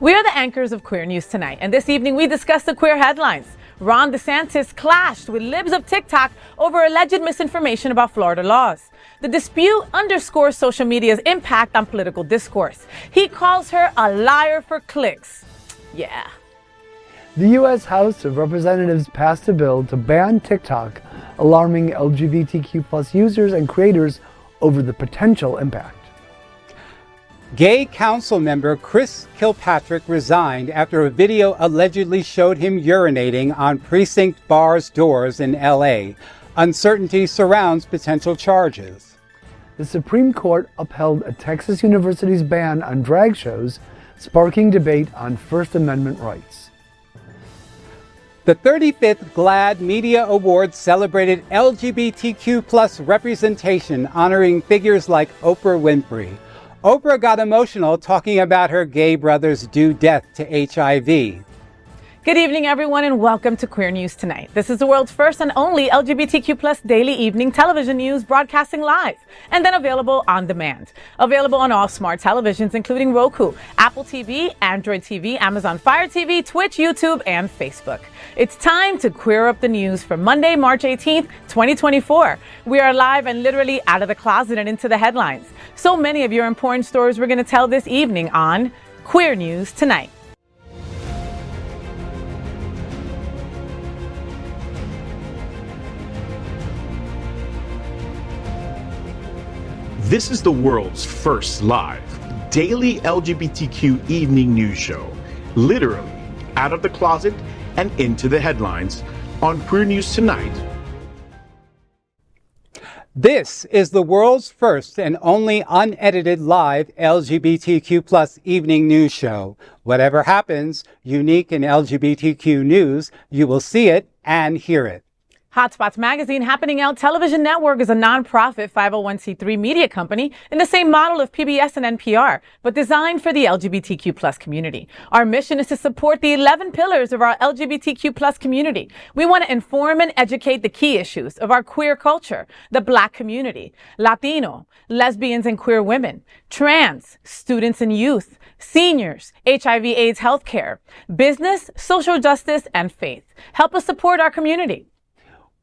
We are the anchors of Queer News Tonight, and this evening we discuss the queer headlines. Ron DeSantis clashed with libs of TikTok over alleged misinformation about Florida laws. The dispute underscores social media's impact on political discourse. He calls her a liar for clicks. Yeah. The U.S. House of Representatives passed a bill to ban TikTok, alarming LGBTQ+ users and creators over the potential impact. Gay council member Chris Kilpatrick resigned after a video allegedly showed him urinating on precinct bars' doors in L.A. Uncertainty surrounds potential charges. The Supreme Court upheld a Texas university's ban on drag shows, sparking debate on First Amendment rights. The 35th GLAAD Media Awards celebrated LGBTQ+ representation, honoring figures like Oprah Winfrey. Oprah got emotional talking about her gay brother's due death to HIV. Good evening, everyone, and welcome to Queer News Tonight. This is the world's first and only LGBTQ+ daily evening television news, broadcasting live and then available on demand. Available on all smart televisions, including Roku, Apple TV, Android TV, Amazon Fire TV, Twitch, YouTube, and Facebook. It's time to queer up the news for Monday, March 18th, 2024. We are live and literally out of the closet and into the headlines. So many of your important stories we're going to tell this evening on Queer News Tonight. This is the world's first live daily LGBTQ evening news show, literally out of the closet and into the headlines on Queer News Tonight. This is the world's first and only unedited live LGBTQ+ evening news show. Whatever happens, unique in LGBTQ news, you will see it and hear it. Hotspots Magazine Happening Out Television Network is a nonprofit 501c3 media company in the same model of PBS and NPR, but designed for the LGBTQ+ community. Our mission is to support the 11 pillars of our LGBTQ+ community. We want to inform and educate the key issues of our queer culture, the Black community, Latino, lesbians and queer women, trans, students and youth, seniors, HIV/AIDS healthcare, business, social justice, and faith. Help us support our community.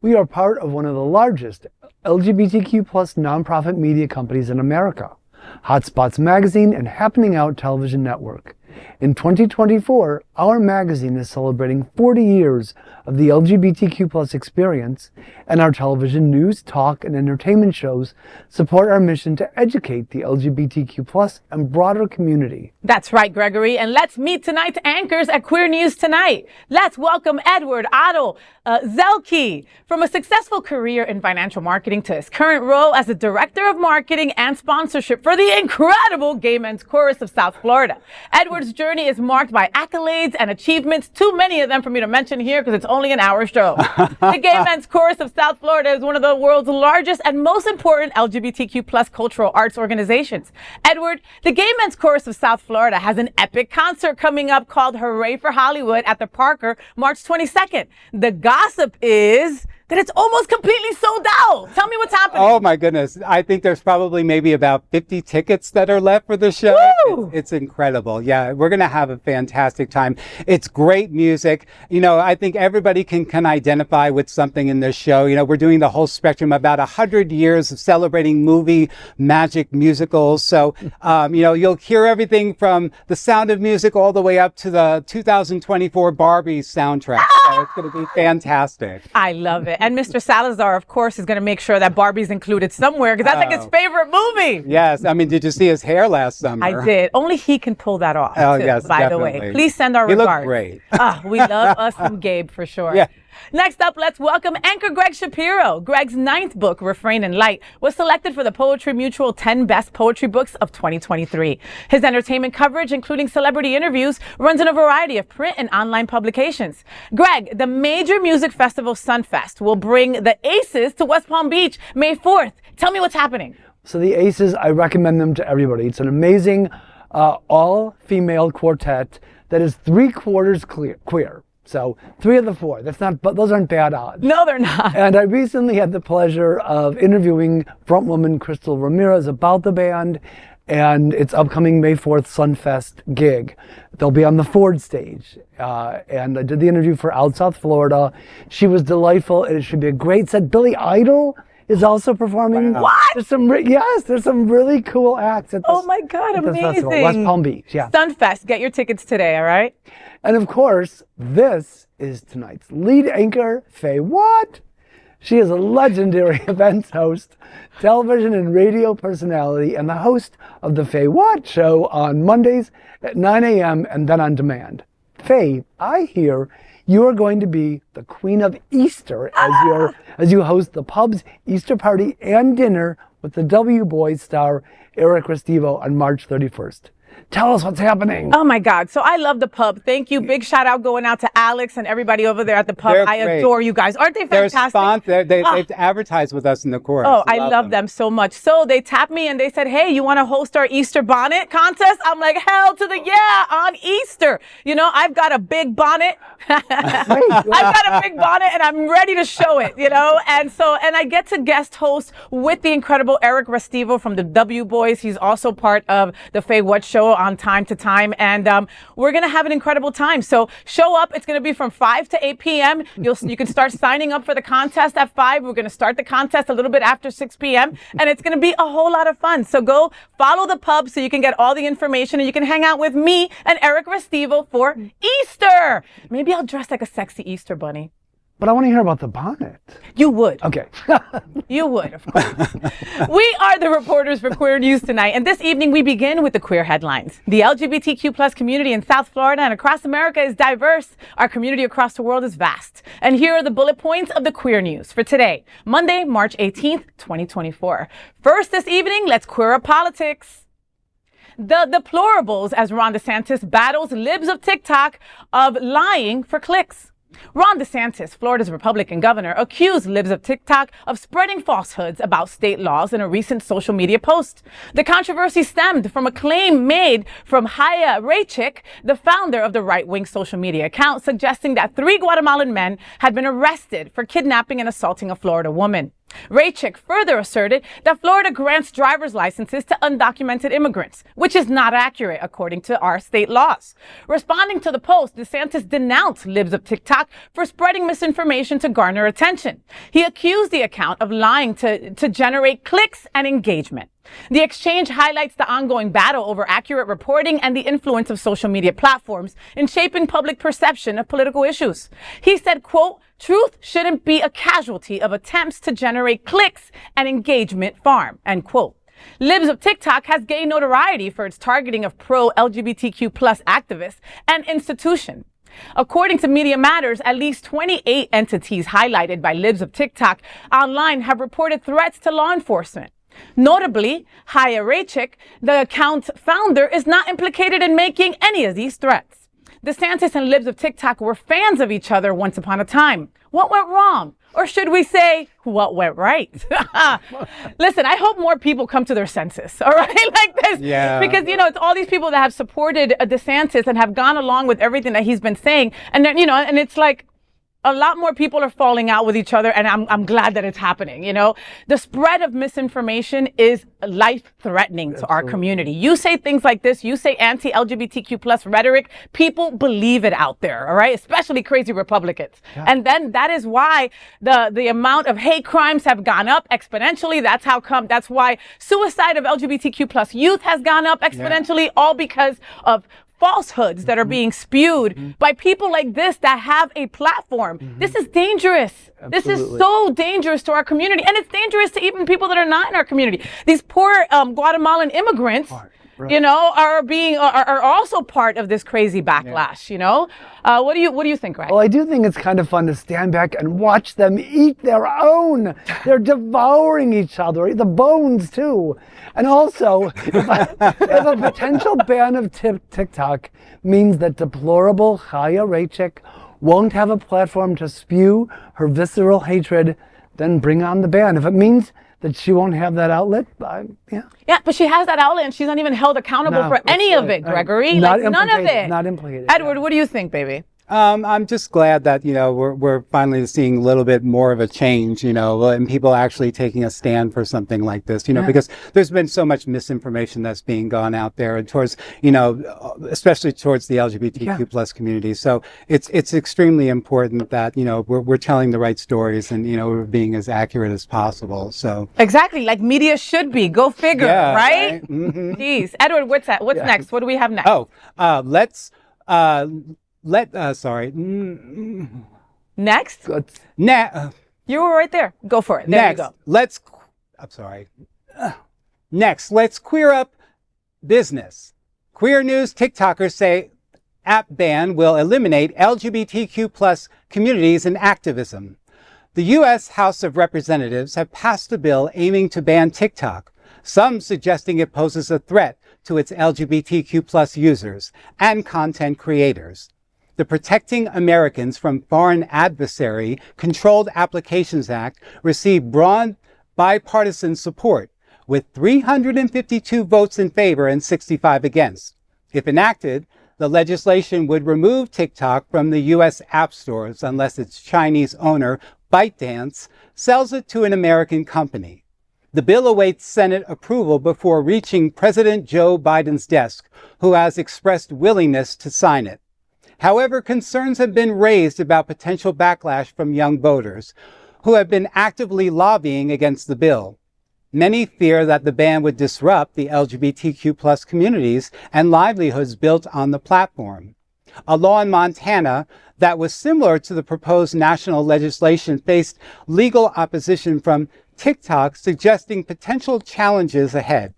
We are part of one of the largest LGBTQ+ nonprofit media companies in America, Hotspots Magazine and Happening Out Television Network. In 2024, our magazine is celebrating 40 years of the LGBTQ+ experience, and our television news, talk, and entertainment shows support our mission to educate the LGBTQ+ and broader community. That's right, Gregory, and let's meet tonight's anchors at Queer News Tonight. Let's welcome Otto Zielke. From a successful career in financial marketing to his current role as the Director of Marketing and Sponsorship for the incredible Gay Men's Chorus of South Florida. Edward's journey is marked by accolades and achievements, too many of them for me to mention here because it's only an hour show. The Gay Men's Chorus of South Florida is one of the world's largest and most important LGBTQ+ cultural arts organizations. Edward, the Gay Men's Chorus of South Florida has an epic concert coming up called Hooray for Hollywood at the Parker, March 22nd. The gossip is that it's almost completely sold out. Tell me what's happening. Oh my goodness. I think there's probably maybe about 50 tickets that are left for the show. It's incredible. Yeah, we're going to have a fantastic time. It's great music. You know, I think everybody can identify with something in this show. You know, we're doing the whole spectrum, about 100 years of celebrating movie magic musicals. So, you know, you'll hear everything from The Sound of Music all the way up to the 2024 Barbie soundtrack. So it's going to be fantastic. I love it. And Mr. Salazar, of course, is going to make sure that Barbie's included somewhere because that's like his favorite movie. Yes. I mean, did you see his hair last summer? I did. Only he can pull that off. Oh, too, yes, by definitely. the way. Please send our He regards. looked great. We love us some Gabe for sure. Yeah. Next up, let's welcome anchor Gregg Shapiro. Gregg's 9th book, Refrain and Light, was selected for the Poetry Mutual 10 Best Poetry Books of 2023. His entertainment coverage, including celebrity interviews, runs in a variety of print and online publications. Gregg, the major music festival Sunfest will bring the Aces to West Palm Beach May 4th. Tell me what's happening. So the Aces, I recommend them to everybody. It's an amazing all-female quartet that is 3/4 queer. So 3 of the 4. Those aren't bad odds. No, they're not. And I recently had the pleasure of interviewing frontwoman Crystal Ramirez about the band, and its upcoming May 4th Sunfest gig. They'll be on the Ford stage. And I did the interview for Out South Florida. She was delightful. It should be a great set. Billy Idol is also performing. What? There's some really cool acts at this, Oh my God, at this amazing. festival. West Palm Beach, yeah. Sunfest, get your tickets today, all right? And of course, this is tonight's lead anchor, FayWhat. She is a legendary events host, television and radio personality, and the host of the FayWhat show on Mondays at 9 a.m. and then on demand. Faye, I hear you are going to be the queen of Easter as you host the pub's Easter party and dinner with the W Boys star Eric Restivo on March 31st. Tell us what's happening. Oh my God. So I love the pub. Thank you. Big shout out going out to Alex and everybody over there at the pub. They're I great. adore you guys. Aren't they fantastic? They've advertised with us in the chorus. Oh, I love them so much. So they tapped me and they said, hey, you want to host our Easter bonnet contest? I'm like, hell to the yeah, on Easter. You know, I've got a big bonnet. I've got a big bonnet and I'm ready to show it, you know? And I get to guest host with the incredible Eric Restivo from the W Boys. He's also part of the FayWhat show on Time to Time. And we're going to have an incredible time. So show up. It's going to be from 5 to 8 p.m. You can start signing up for the contest at 5. We're going to start the contest a little bit after 6 p.m. And it's going to be a whole lot of fun. So go follow the pub so you can get all the information and you can hang out with me and Eric Restivo for Easter. Maybe I'll dress like a sexy Easter bunny. But I want to hear about the bonnet. You would. Okay. You would, of course. We are the reporters for Queer News Tonight, and this evening we begin with the queer headlines. The LGBTQ plus community in South Florida and across America is diverse. Our community across the world is vast. And here are the bullet points of the queer news for today, Monday, March 18th, 2024. First this evening, let's queer up politics. The deplorables as Ron DeSantis battles libs of TikTok of lying for clicks. Ron DeSantis, Florida's Republican governor, accused libs of TikTok of spreading falsehoods about state laws in a recent social media post. The controversy stemmed from a claim made from Haya Raychick, the founder of the right-wing social media account, suggesting that 3 Guatemalan men had been arrested for kidnapping and assaulting a Florida woman. Raychick further asserted that Florida grants driver's licenses to undocumented immigrants, which is not accurate according to our state laws. Responding to the post, DeSantis denounced libs of TikTok for spreading misinformation to garner attention. He accused the account of lying to generate clicks and engagement. The exchange highlights the ongoing battle over accurate reporting and the influence of social media platforms in shaping public perception of political issues. He said, quote, "Truth shouldn't be a casualty of attempts to generate clicks and engagement farm," end quote. Libs of TikTok has gained notoriety for its targeting of pro-LGBTQ plus activists and institutions. According to Media Matters, at least 28 entities highlighted by Libs of TikTok online have reported threats to law enforcement. Notably, Haya Raychick, the account founder, is not implicated in making any of these threats. DeSantis and Libs of TikTok were fans of each other once upon a time. What went wrong? Or should we say, what went right? Listen, I hope more people come to their senses, all right, like this. Yeah. Because, you know, it's all these people that have supported DeSantis and have gone along with everything that he's been saying. And then, you know, and it's like, a lot more people are falling out with each other, and I'm glad that it's happening, you know? The spread of misinformation is life-threatening to our community. You say things like this, you say anti-LGBTQ plus rhetoric, people believe it out there, all right? Especially crazy Republicans. Yeah. And then that is why the amount of hate crimes have gone up exponentially. That's why suicide of LGBTQ plus youth has gone up exponentially, all because of falsehoods that are being spewed by people like this that have a platform. This is dangerous. Absolutely. This is so dangerous to our community. And it's dangerous to even people that are not in our community. These poor Guatemalan immigrants, you know, are also part of this crazy backlash, you know? What do you think, Greg? Well, I do think it's kind of fun to stand back and watch them eat their own. They're devouring each other, the bones too. And also, if a potential ban of TikTok means that deplorable Haya Raychick won't have a platform to spew her visceral hatred, then bring on the ban. If it means that she won't have that outlet, Yeah, but she has that outlet and she's not even held accountable for any of it, Gregory. Like, none of it. Not implicated. Edward, what do you think, baby? I'm just glad that, we're finally seeing a little bit more of a change, and people actually taking a stand for something like this, because there's been so much misinformation that's being gone out there and towards, especially towards the LGBTQ plus community. So it's extremely important that, we're telling the right stories and, we're being as accurate as possible. So exactly, like media should be. Go figure, right? Mm-hmm. Jeez. Edward, what's next? What do we have next? Sorry. Next? You were right there. Go for it. There you go. Next, let's queer up business. Queer news TikTokers say app ban will eliminate LGBTQ plus communities and activism. The U.S. House of Representatives have passed a bill aiming to ban TikTok, some suggesting it poses a threat to its LGBTQ plus users and content creators. The Protecting Americans from Foreign Adversary Controlled Applications Act received broad bipartisan support, with 352 votes in favor and 65 against. If enacted, the legislation would remove TikTok from the U.S. app stores unless its Chinese owner, ByteDance, sells it to an American company. The bill awaits Senate approval before reaching President Joe Biden's desk, who has expressed willingness to sign it. However, concerns have been raised about potential backlash from young voters who have been actively lobbying against the bill. Many fear that the ban would disrupt the LGBTQ plus communities and livelihoods built on the platform. A law in Montana that was similar to the proposed national legislation faced legal opposition from TikTok, suggesting potential challenges ahead.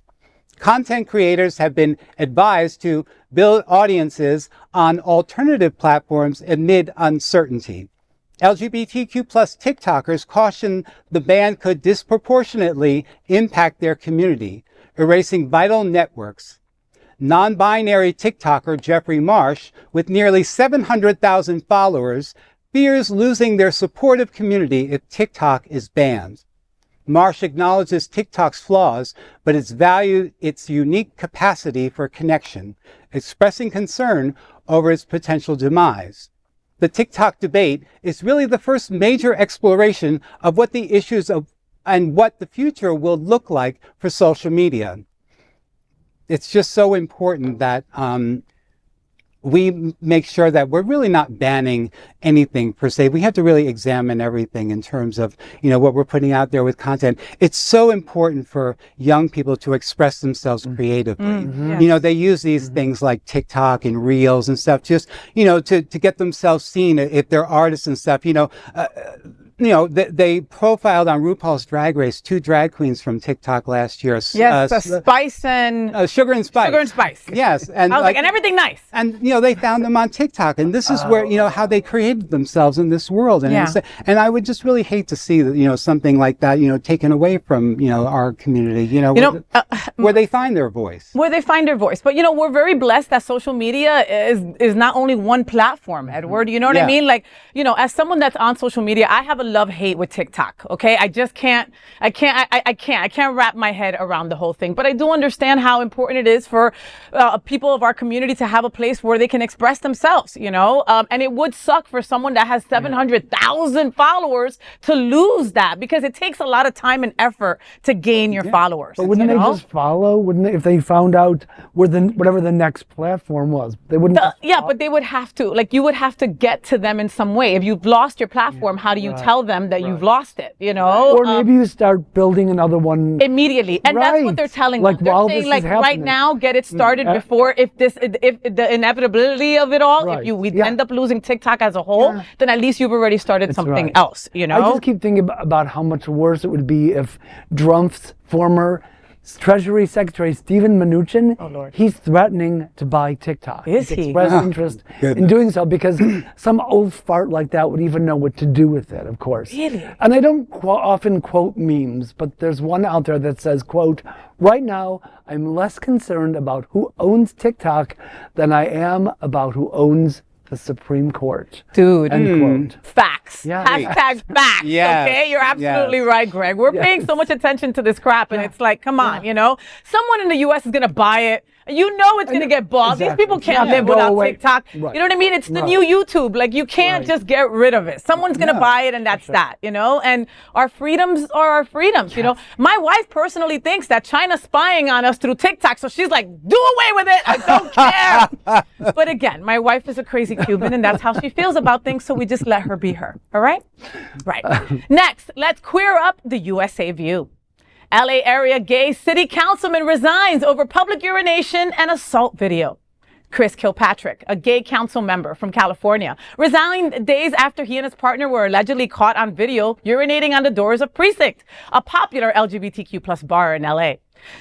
Content creators have been advised to build audiences on alternative platforms amid uncertainty. LGBTQ plus TikTokers caution the ban could disproportionately impact their community, erasing vital networks. Non-binary TikToker Jeffrey Marsh, with nearly 700,000 followers, fears losing their supportive community if TikTok is banned. Marsh acknowledges TikTok's flaws, but its value its unique capacity for connection, expressing concern over its potential demise. The TikTok debate is really the first major exploration of what the issues of and what the future will look like for social media. It's just so important that we make sure that we're really not banning anything per se. We have to really examine everything in terms of, what we're putting out there with content. It's so important for young people to express themselves creatively. Yes. They use these things like TikTok and Reels and stuff just, to get themselves seen if they're artists and stuff. They profiled on RuPaul's Drag Race 2 drag queens from TikTok last year. Yes, Spice and Sugar and Spice. Sugar and Spice. Yes, and I was like, and everything nice. And they found them on TikTok, and this is where how they created themselves in this world. And and I would just really hate to see that something like that taken away from our community. Where they find their voice. Where they find their voice. But we're very blessed that social media is not only one platform, Edward. You know what I mean? Like as someone that's on social media, I have a love-hate with TikTok. Okay, I just can't wrap my head around the whole thing. But I do understand how important it is for people of our community to have a place where they can express themselves. And it would suck for someone that has 700,000 followers to lose that, because it takes a lot of time and effort to gain your followers. But wouldn't they just follow? Wouldn't they, if they found out whatever the next platform was? They wouldn't. But they would have to. Like, you would have to get to them in some way. If you've lost your platform, how do you tell them that you've lost it? Or maybe you start building another one immediately, and that's what they're telling them. They're saying, like, right now, get it started before if the inevitability of it all. If we end up losing TikTok as a whole, then at least you've already started something else. I just keep thinking about how much worse it would be if Trump's former Treasury Secretary Steven Mnuchin, he's threatening to buy TikTok. Is he's he? expressed interest in doing so because some old fart like that would even know what to do with it, of course. Really? And I don't often quote memes, but there's one out there that says, quote, "Right now, I'm less concerned about who owns TikTok than I am about who owns the Supreme Court." Dude. End quote. Facts. Yeah. Hashtag facts. Yes. Okay, you're absolutely right, Greg. We're paying so much attention to this crap, and it's like, come on, Someone in the U.S. is gonna buy it. You know it's going to get bought. Exactly. These people can't Yeah, live go without away. TikTok. Right. You know what I mean? It's the Right. new YouTube. Like, you can't just get rid of it. Someone's going to buy it, and that's that, you know? And our freedoms are our freedoms, you know? My wife personally thinks that China's spying on us through TikTok, so she's like, do away with it. I don't care. But again, my wife is a crazy Cuban, and that's how she feels about things, so we just let her be her. All right? Right. Next, let's queer up the USA View. LA area gay city councilman resigns over public urination and assault video. Chris Kilpatrick, a gay council member from California, resigned days after he and his partner were allegedly caught on video urinating on the doors of Precinct, a popular LGBTQ plus bar in LA.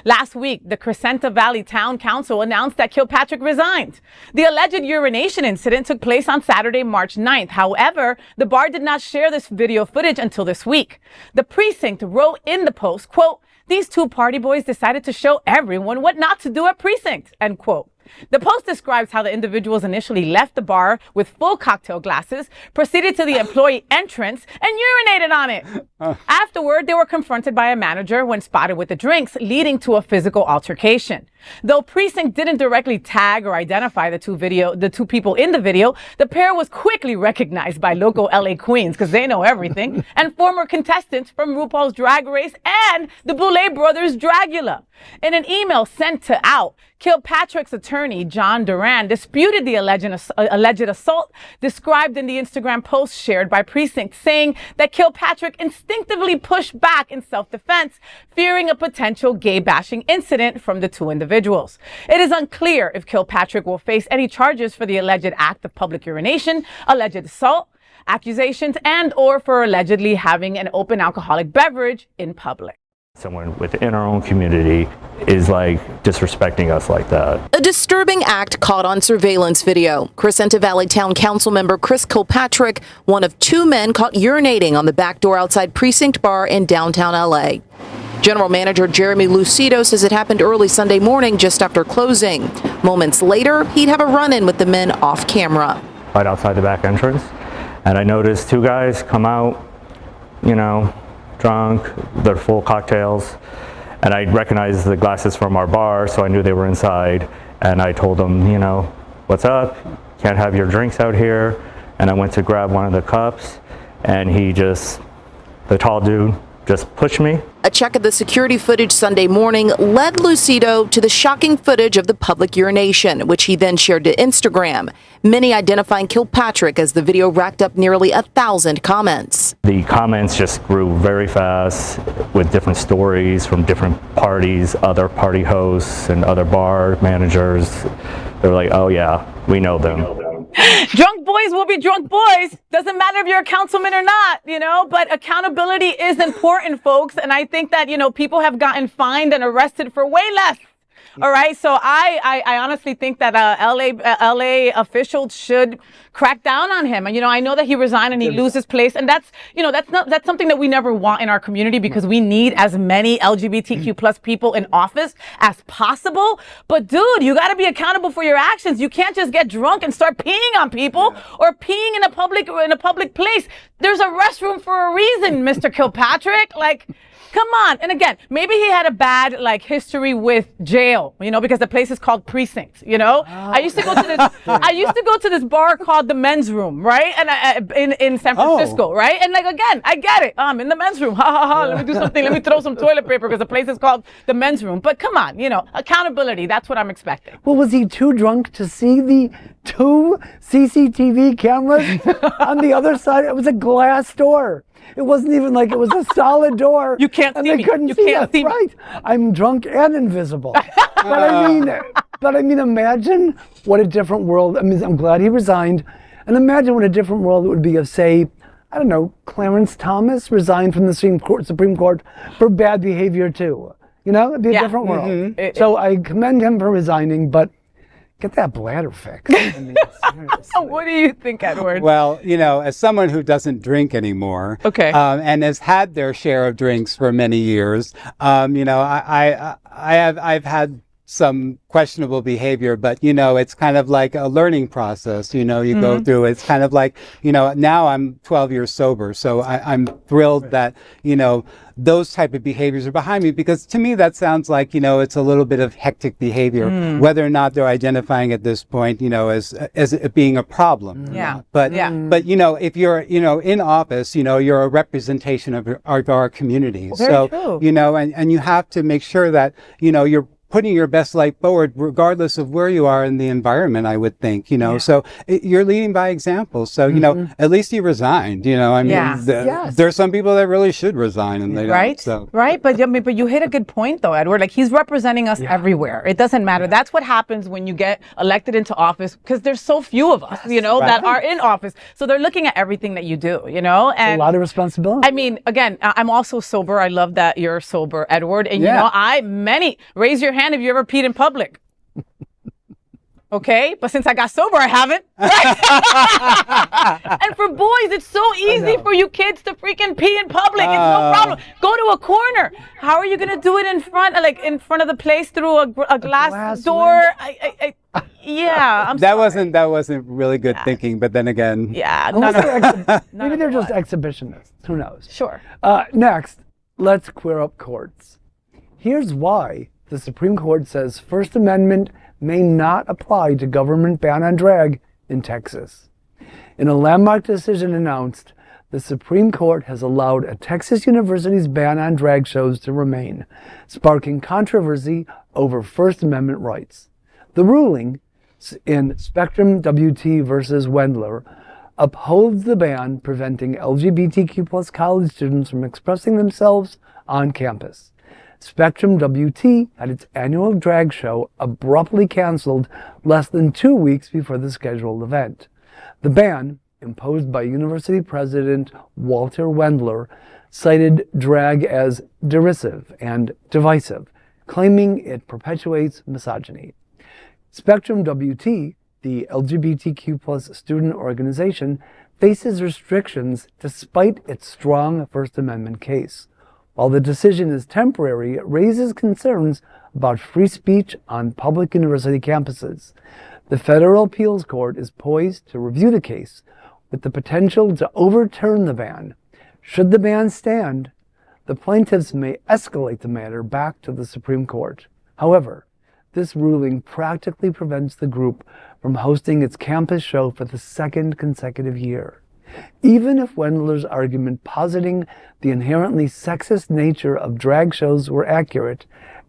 Last week, the Crescenta Valley Town Council announced that Kilpatrick resigned. The alleged urination incident took place on Saturday, March 9th. However, the bar did not share this video footage until this week. The Precinct wrote in the post, quote, "These two party boys decided to show everyone what not to do at Precinct," end quote. The post describes how the individuals initially left the bar with full cocktail glasses, proceeded to the employee entrance, and urinated on it. Afterward, they were confronted by a manager when spotted with the drinks, leading to a physical altercation. Though Precinct didn't directly tag or identify the two people in the video, the pair was quickly recognized by local LA queens, because they know everything, and former contestants from RuPaul's Drag Race and the Boulet Brothers Dragula. In an email sent to Out, Kilpatrick's attorney, John Duran, disputed the alleged assault described in the Instagram post shared by Precinct, saying that Kilpatrick instinctively pushed back in self-defense, fearing a potential gay-bashing incident from the two individuals. It is unclear if Kilpatrick will face any charges for the alleged act of public urination, alleged assault, accusations, and or for allegedly having an open alcoholic beverage in public. Someone within our own community is like disrespecting us like that. A disturbing act caught on surveillance video. Crescenta Valley Town Council member Chris Kilpatrick, one of two men caught urinating on the back door outside Precinct Bar in downtown LA. General Manager Jeremy Lucido says it happened early Sunday morning just after closing. Moments later, he'd have a run-in with the men off camera. Right outside the back entrance. And I noticed two guys come out, you know, drunk, they're full cocktails, and I recognized the glasses from our bar, so I knew they were inside, and I told them, you know, what's up, can't have your drinks out here, and I went to grab one of the cups, and the tall dude just pushed me. A check of the security footage Sunday morning led Lucido to the shocking footage of the public urination, which he then shared to Instagram, many identifying Kilpatrick as the video racked up nearly 1,000 comments. The comments just grew very fast with different stories from different parties, other party hosts and other bar managers. They were like, oh yeah, we know them. Drunk boys will be drunk boys. Doesn't matter if you're a councilman or not, you know, but accountability is important, folks. And I think that, you know, people have gotten fined and arrested for way less. All right. So I honestly think that LA officials should crack down on him. And, you know, I know that he resigned and he loses his place. And that's, you know, that's something that we never want in our community, because we need as many LGBTQ plus people in office as possible. But dude, you got to be accountable for your actions. You can't just get drunk and start peeing on people or peeing in a public place. There's a restroom for a reason, Mr. Kilpatrick. Like, come on. And again, maybe he had a bad history with jail, you know, because the place is called Precinct, you know. I used to go to this bar called the Men's Room, right? And in San Francisco, right? And again, I get it. I'm in the men's room. Ha ha ha. Let me do something. Let me throw some toilet paper because the place is called the Men's Room. But come on, you know, accountability. That's what I'm expecting. Well, was he too drunk to see the two CCTV cameras on the other side? It was a glass door. It wasn't even like it was a solid door. You can't see me. And they couldn't see us, right? I'm drunk and invisible. But I mean, imagine what a different world. I mean, I'm glad he resigned. And imagine what a different world it would be if, say, I don't know, Clarence Thomas resigned from the Supreme Court for bad behavior too. You know, it'd be a different world. Mm-hmm. So I commend him for resigning, but get that bladder fixed. I mean, What do you think, Edward? Well, you know, as someone who doesn't drink anymore, okay, and has had their share of drinks for many years, you know, I've had some questionable behavior, but you know, it's kind of like a learning process. You know, you go through. It's kind of like, you know, now I'm 12 years sober, so I'm thrilled that, you know, those type of behaviors are behind me, because to me that sounds like, you know, it's a little bit of hectic behavior, whether or not they're identifying at this point, you know, as it being a problem. Yeah. But you know, if you're, you know, in office, you know, you're a representation of our community. Very true. You know, and you have to make sure that, you know, you're putting your best life forward regardless of where you are in the environment, I would think, you know. So you're leading by example. So, you know, at least you resigned, you know. I mean, there's some people that really should resign and they don't. So. Right. But I mean, but you hit a good point though, Edward. Like, he's representing us everywhere. It doesn't matter. That's what happens when you get elected into office, because there's so few of us, you know, that are in office. So they're looking at everything that you do, you know. And a lot of responsibility. I mean, again, I'm also sober. I love that you're sober, Edward. And you know, raise your hand if you ever peed in public. Okay, but since I got sober, I haven't. And for boys, it's so easy for you kids to freaking pee in public. It's no problem. Go to a corner. How are you gonna do it in front, like in front of the place through a glass door? I'm sorry. That wasn't really good thinking. But then again, maybe they're just exhibitionists. Who knows? Sure. Next, let's queer up courts. Here's why the Supreme Court says First Amendment may not apply to government ban on drag in Texas. In a landmark decision announced, the Supreme Court has allowed a Texas university's ban on drag shows to remain, sparking controversy over First Amendment rights. The ruling in Spectrum WT versus Wendler upholds the ban preventing LGBTQ+ college students from expressing themselves on campus. Spectrum WT had its annual drag show abruptly canceled less than 2 weeks before the scheduled event. The ban, imposed by University President Walter Wendler, cited drag as derisive and divisive, claiming it perpetuates misogyny. Spectrum WT, the LGBTQ+ student organization, faces restrictions despite its strong First Amendment case. While the decision is temporary, it raises concerns about free speech on public university campuses. The Federal Appeals Court is poised to review the case with the potential to overturn the ban. Should the ban stand, the plaintiffs may escalate the matter back to the Supreme Court. However, this ruling practically prevents the group from hosting its campus show for the second consecutive year. Even if Wendler's argument positing the inherently sexist nature of drag shows were accurate,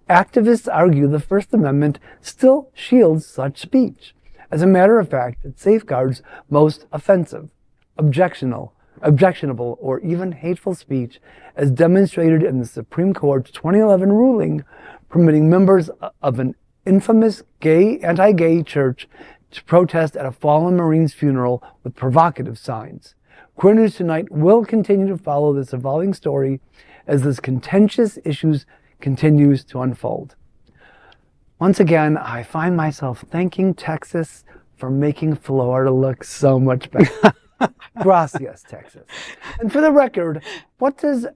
activists argue the First Amendment still shields such speech. As a matter of fact, it safeguards most offensive, objectionable, or even hateful speech, as demonstrated in the Supreme Court's 2011 ruling permitting members of an infamous anti-gay church to protest at a fallen Marine's funeral with provocative signs. Queer News Tonight will continue to follow this evolving story as this contentious issue continues to unfold. Once again, I find myself thanking Texas for making Florida look so much better. Gracias, Texas. And for the record, what does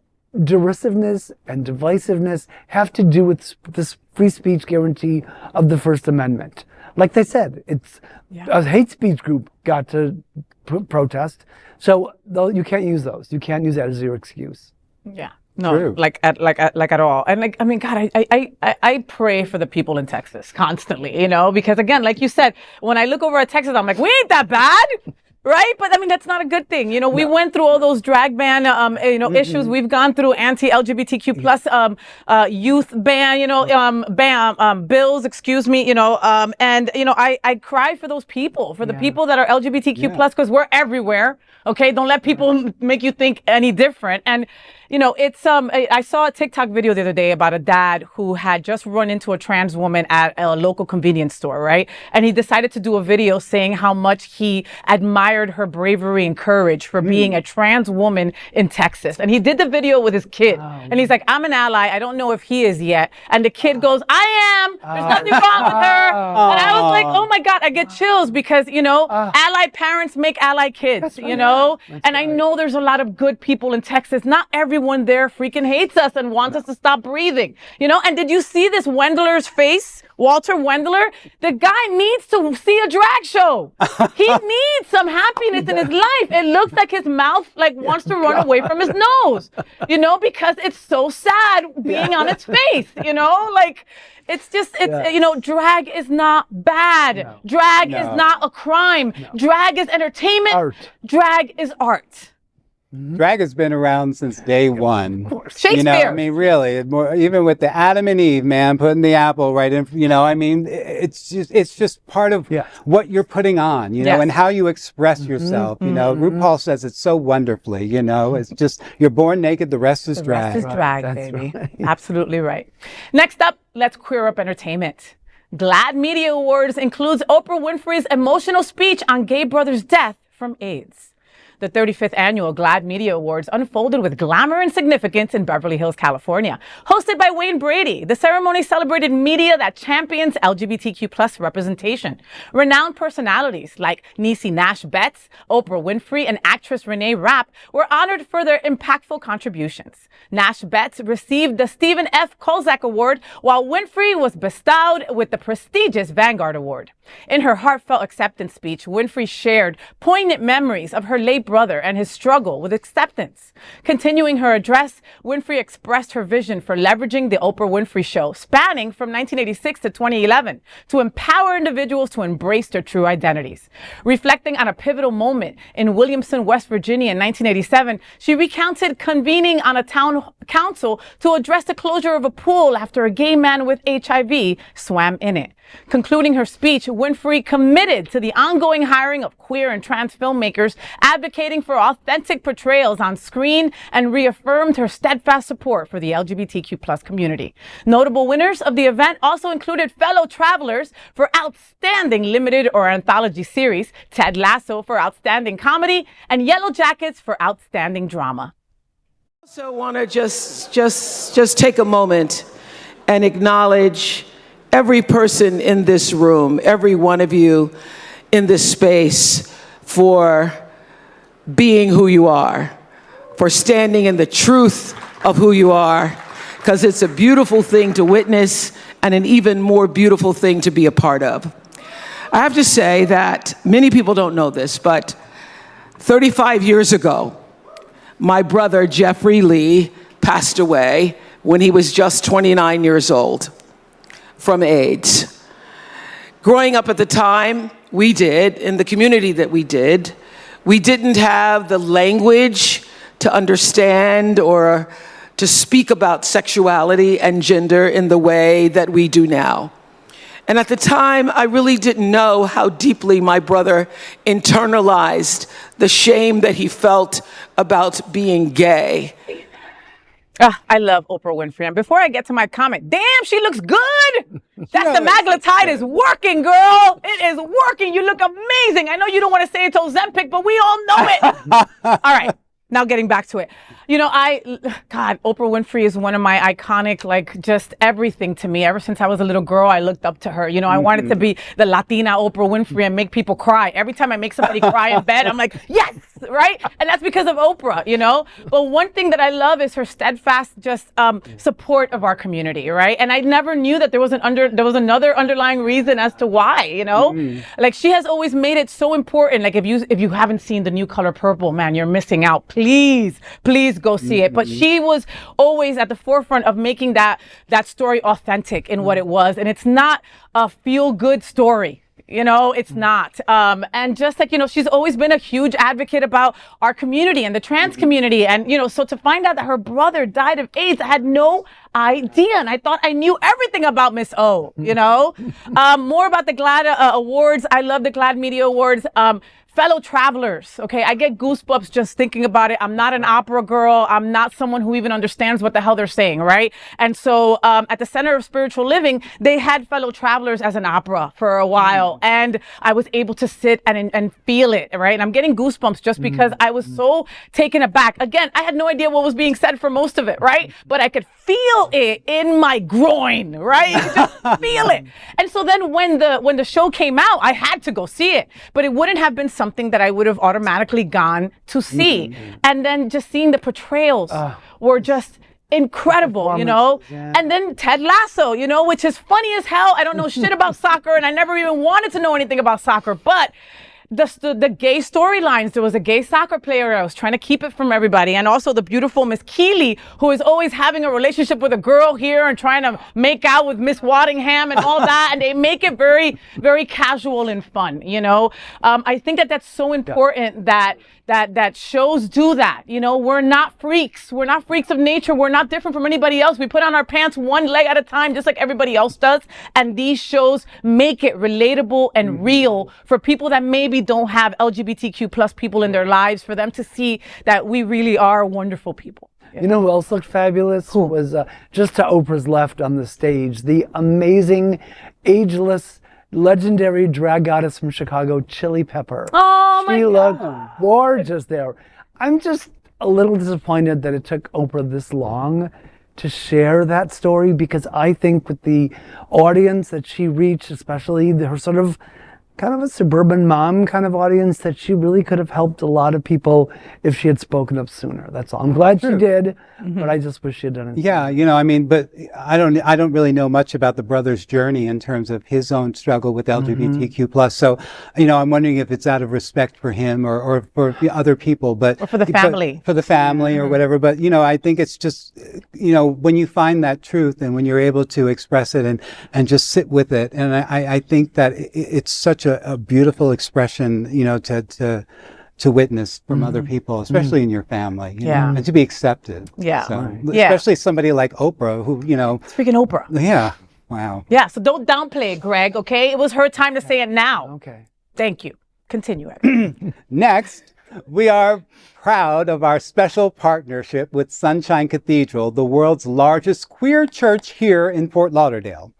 derisiveness and divisiveness have to do with this free speech guarantee of the First Amendment? Like they said, it's a hate speech group got to protest, so you can't use those. You can't use that as your excuse. Yeah, no, like at all. And like, I mean, God, I pray for the people in Texas constantly, you know, because again, like you said, when I look over at Texas, I'm like, we ain't that bad. Right? But I mean, that's not a good thing. You know, we went through all those drag ban, issues. We've gone through anti-LGBTQ plus, youth ban, bills, excuse me, and, I cry for those people, for the people that are LGBTQ plus, because we're everywhere. Okay. Don't let people make you think any different. And, it's, I saw a TikTok video the other day about a dad who had just run into a trans woman at a local convenience store, right? And he decided to do a video saying how much he admired her bravery and courage for being a trans woman in Texas. And he did the video with his kid. And he's like, I'm an ally. I don't know if he is yet. And the kid goes, I am. There's nothing wrong with her. And I was like, oh my God, I get chills because, ally parents make ally kids, and I know there's a lot of good people in Texas. Not every everyone there freaking hates us and wants us to stop breathing, you know? And did you see this Wendler's face? Walter Wendler, the guy needs to see a drag show. He needs some happiness in his life. It looks like his mouth like wants to run away from his nose, you know, because it's so sad being on its face, you know, like it's just, you know, drag is not bad. No. Drag is not a crime. No. Drag is entertainment. Art. Drag is art. Drag has been around since day one. Shakespeare. You know, I mean, really, even with the Adam and Eve, man, putting the apple right in, you know, I mean, it's just part of what you're putting on, you know, and how you express yourself. You know, RuPaul says it so wonderfully, you know, it's just, you're born naked, the rest is drag. The rest is drag, baby. Right. Absolutely right. Next up, let's queer up entertainment. GLAAD Media Awards includes Oprah Winfrey's emotional speech on gay brother's death from AIDS. The 35th annual GLAAD Media Awards unfolded with glamour and significance in Beverly Hills, California. Hosted by Wayne Brady, the ceremony celebrated media that champions LGBTQ+ representation. Renowned personalities like Niecy Nash-Betts, Oprah Winfrey, and actress Renee Rapp were honored for their impactful contributions. Nash-Betts received the Stephen F. Kozak Award, while Winfrey was bestowed with the prestigious Vanguard Award. In her heartfelt acceptance speech, Winfrey shared poignant memories of her late brother and his struggle with acceptance. Continuing her address, Winfrey expressed her vision for leveraging the Oprah Winfrey Show, spanning from 1986 to 2011, to empower individuals to embrace their true identities. Reflecting on a pivotal moment in Williamson, West Virginia in 1987, she recounted convening on a town council to address the closure of a pool after a gay man with HIV swam in it. Concluding her speech, Winfrey committed to the ongoing hiring of queer and trans filmmakers, advocating for authentic portrayals on screen, and reaffirmed her steadfast support for the LGBTQ+ community. Notable winners of the event also included Fellow Travelers for Outstanding Limited or Anthology Series, Ted Lasso for Outstanding Comedy, and Yellow Jackets for Outstanding Drama. I also want to just take a moment and acknowledge every person in this room, every one of you in this space, for being who you are, for standing in the truth of who you are, because it's a beautiful thing to witness and an even more beautiful thing to be a part of. I have to say that many people don't know this, but 35 years ago, my brother Jeffrey Lee passed away when he was just 29 years old. From AIDS. Growing up at the time, we did, in the community that we didn't have the language to understand or to speak about sexuality and gender in the way that we do now. And at the time, I really didn't know how deeply my brother internalized the shame that he felt about being gay. I love Oprah Winfrey. And before I get to my comment, damn, she looks good. That's the maglitide is working, girl. It is working. You look amazing. I know you don't want to say it's Ozempic, but we all know it. All right. Now getting back to it. You know, God, Oprah Winfrey is one of my iconic, like, just everything to me. Ever since I was a little girl, I looked up to her. You know, I wanted to be the Latina Oprah Winfrey and make people cry. Every time I make somebody cry in bed, I'm like, yes, right? And that's because of Oprah, you know? But one thing that I love is her steadfast just support of our community, right? And I never knew that there was another underlying reason as to why, you know? Like, she has always made it so important. Like, if you haven't seen The New Color Purple, man, you're missing out. Please go see it. But she was always at the forefront of making that story authentic in what it was. And it's not a feel-good story. You know, it's not. And just like, you know, she's always been a huge advocate about our community and the trans community. And, you know, so to find out that her brother died of AIDS, I had no idea. And I thought I knew everything about Miss O, you know. More about the GLAAD Awards. I love the GLAAD Media Awards. Fellow travelers, okay? I get goosebumps just thinking about it. I'm not an opera girl. I'm not someone who even understands what the hell they're saying, right? And so at the Center of Spiritual Living, they had Fellow Travelers as an opera for a while. And I was able to sit and feel it, right? And I'm getting goosebumps just because I was so taken aback. Again, I had no idea what was being said for most of it, right? But I could feel feel it in my groin, right? You could just feel it. And so then when the show came out, I had to go see it, but it wouldn't have been something that I would have automatically gone to see. And then just seeing the portrayals were just incredible, you know? Yeah. And then Ted Lasso, you know, which is funny as hell. I don't know shit about soccer, and I never even wanted to know anything about soccer, but the gay storylines, there was a gay soccer player, I was trying to keep it from everybody, and also the beautiful Miss Keeley, who is always having a relationship with a girl here and trying to make out with Miss Waddingham and all that, and they make it very, very casual and fun, you know? I think that that's so important that shows do that. You know, we're not freaks. We're not freaks of nature. We're not different from anybody else. We put on our pants one leg at a time, just like everybody else does. And these shows make it relatable and real for people that maybe don't have LGBTQ plus people in their lives, for them to see that we really are wonderful people. You know who else looked fabulous? Who? Was just to Oprah's left on the stage, the amazing, ageless, legendary drag goddess from Chicago, Chili Pepper. Oh my She God. looked gorgeous there. I'm just a little disappointed that it took Oprah this long to share that story, because I think with the audience that she reached, especially her sort of kind of a suburban mom kind of audience, that she really could have helped a lot of people if she had spoken up sooner. That's all. I'm glad she did, but I just wish she had done it. Yeah, you know, I mean, but I don't really know much about the brother's journey in terms of his own struggle with LGBTQ plus. So, you know, I'm wondering if it's out of respect for him or for the other people, but Or for the family. for the family or whatever. But you know, I think it's just, you know, when you find that truth and when you're able to express it and just sit with it, and I think that it's such a beautiful expression, you know, to witness from other people, especially in your family, you know, and to be accepted. Yeah. So, Yeah. especially somebody like Oprah, who, you know, It's freaking Oprah. yeah, wow. Yeah, so don't downplay it, Greg, okay? It was her time to say it now. Okay. Thank you. Continue, Ed. Next, we are proud of our special partnership with Sunshine Cathedral, the world's largest queer church here in Fort Lauderdale.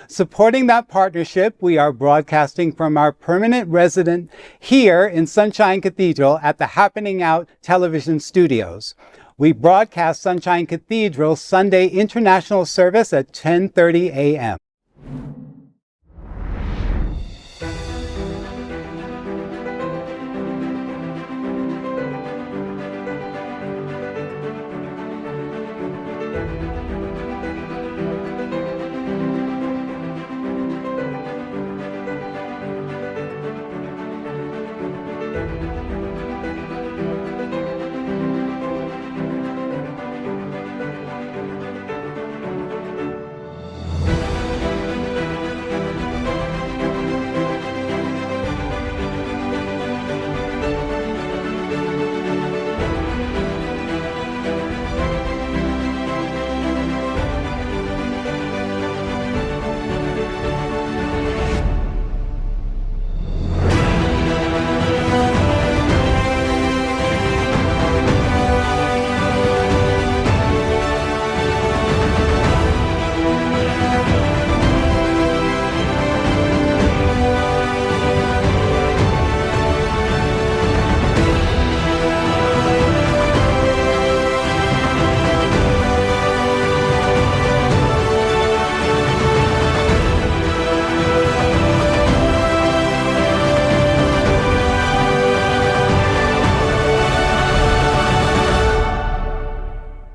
Supporting that partnership, we are broadcasting from our permanent resident here in Sunshine Cathedral at the Happening Out television studios. We broadcast Sunshine Cathedral Sunday International Service at 10:30 a.m.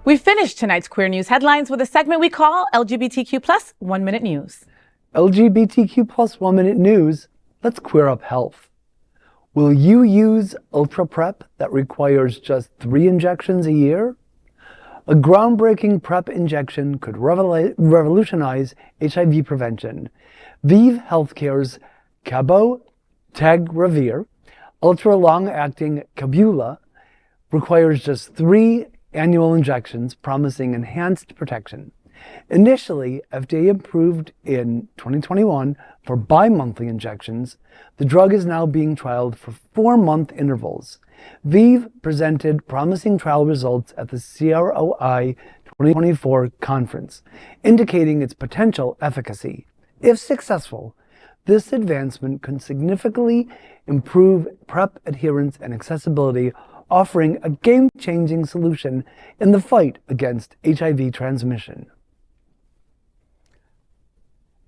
We finished tonight's Queer News headlines with a segment we call LGBTQ plus 1 Minute News. LGBTQ plus 1 minute news. Let's queer up health. Will you use Ultra Prep that requires just 3 injections a year? A groundbreaking PrEP injection could revolutionize HIV prevention. Vive Healthcare's Cabotegravir, ultra-long-acting Cabula, requires just 3 annual injections, promising enhanced protection. Initially, FDA approved in 2021 for bi-monthly injections, the drug is now being trialed for 4-month intervals. Vive presented promising trial results at the CROI 2024 conference, indicating its potential efficacy. If successful, this advancement could significantly improve PrEP adherence and accessibility, offering a game-changing solution in the fight against HIV transmission.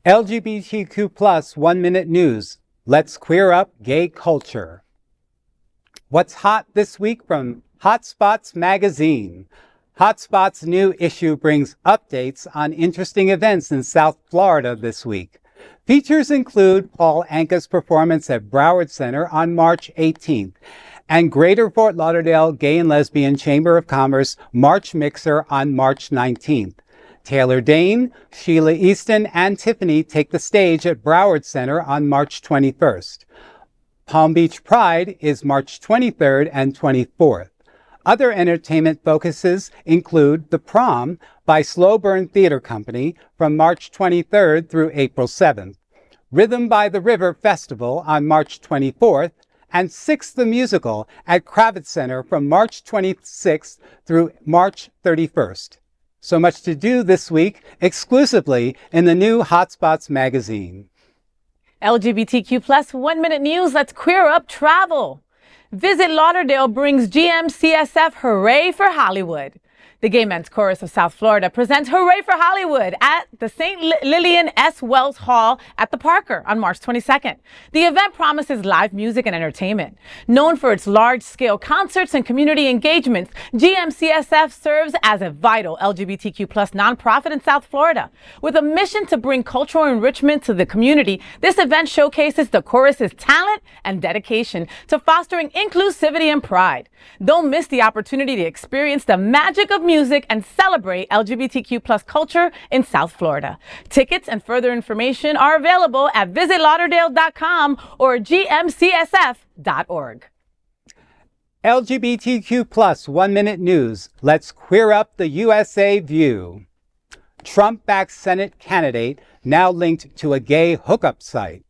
LGBTQ plus 1 minute news. Let's queer up gay culture. What's hot this week from Hotspots magazine? Hotspots' new issue brings updates on interesting events in South Florida this week. Features include Paul Anka's performance at Broward Center on March 18th and Greater Fort Lauderdale Gay and Lesbian Chamber of Commerce March Mixer on March 19th. Taylor Dane, Sheila Easton, and Tiffany take the stage at Broward Center on March 21st. Palm Beach Pride is March 23rd and 24th. Other entertainment focuses include The Prom by Slow Burn Theater Company from March 23rd through April 7th, Rhythm by the River Festival on March 24th, and Six the Musical at Kravitz Center from March 26th through March 31st. So much to do this week, exclusively in the new Hotspots magazine. LGBTQ plus 1 minute news. Let's queer up travel. Visit Lauderdale brings GMCSF Hooray for Hollywood. The Gay Men's Chorus of South Florida presents Hooray for Hollywood at the St. Lillian S. Wells Hall at the Parker on March 22nd. The event promises live music and entertainment. Known for its large-scale concerts and community engagements, GMCSF serves as a vital LGBTQ plus nonprofit in South Florida. With a mission to bring cultural enrichment to the community, this event showcases the chorus's talent and dedication to fostering inclusivity and pride. Don't miss the opportunity to experience the magic of music and celebrate LGBTQ plus culture in South Florida. Tickets and further information are available at visitlauderdale.com or gmcsf.org. LGBTQ plus 1 minute news. Let's queer up the USA view. Trump-backed Senate candidate now linked to a gay hookup site.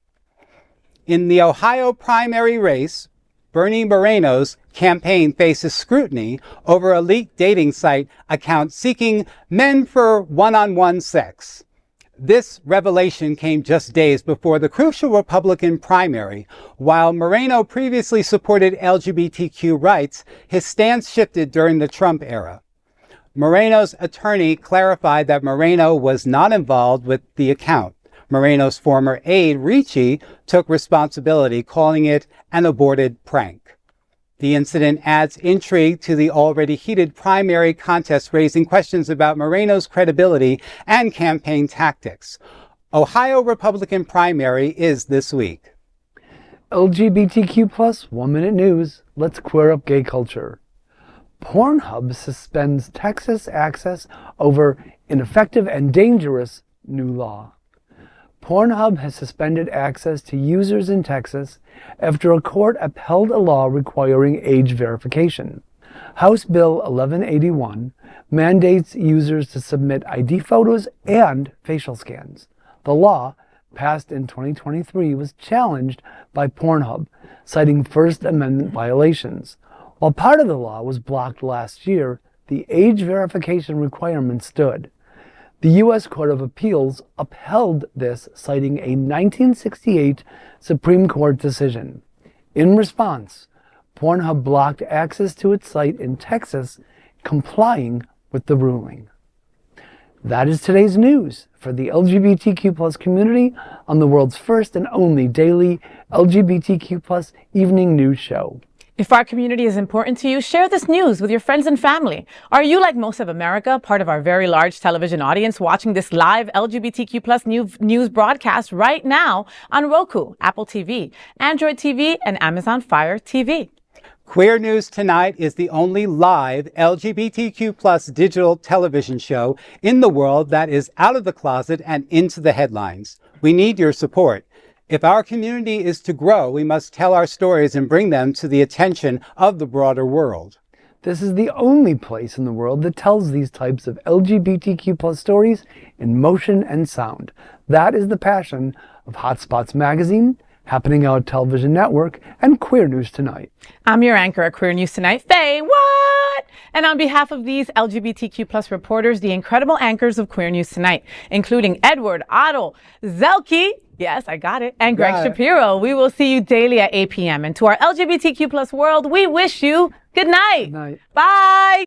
In the Ohio primary race, Bernie Moreno's campaign faces scrutiny over a leaked dating site account seeking men for one-on-one sex. This revelation came just days before the crucial Republican primary. While Moreno previously supported LGBTQ rights, his stance shifted during the Trump era. Moreno's attorney clarified that Moreno was not involved with the account. Moreno's former aide, Ricci, took responsibility, calling it an aborted prank. The incident adds intrigue to the already heated primary contest, raising questions about Moreno's credibility and campaign tactics. Ohio Republican primary is this week. LGBTQ plus 1 minute news. Let's queer up gay culture. Pornhub suspends Texas access over ineffective and dangerous new law. Pornhub has suspended access to users in Texas after a court upheld a law requiring age verification. House Bill 1181 mandates users to submit ID photos and facial scans. The law, passed in 2023, was challenged by Pornhub, citing First Amendment violations. While part of the law was blocked last year, the age verification requirement stood. The U.S. Court of Appeals upheld this, citing a 1968 Supreme Court decision. In response, Pornhub blocked access to its site in Texas, complying with the ruling. That is today's news for the LGBTQ plus community on the world's first and only daily LGBTQ plus evening news show. If our community is important to you, share this news with your friends and family. Are you, like most of America, part of our very large television audience watching this live LGBTQ plus news broadcast right now on Roku, Apple TV, Android TV, and Amazon Fire TV? Queer News Tonight is the only live LGBTQ plus digital television show in the world that is out of the closet and into the headlines. We need your support. If our community is to grow, we must tell our stories and bring them to the attention of the broader world. This is the only place in the world that tells these types of LGBTQ plus stories in motion and sound. That is the passion of Hotspots magazine, Happening Out Television Network, and Queer News Tonight. I'm your anchor at Queer News Tonight, FayWhat! And on behalf of these LGBTQ plus reporters, the incredible anchors of Queer News Tonight, including Edward, Otto, Zielke, yes, I got it, and Gregg Shapiro, we will see you daily at 8 p.m. And to our LGBTQ plus world, we wish you good night. Good night. Bye!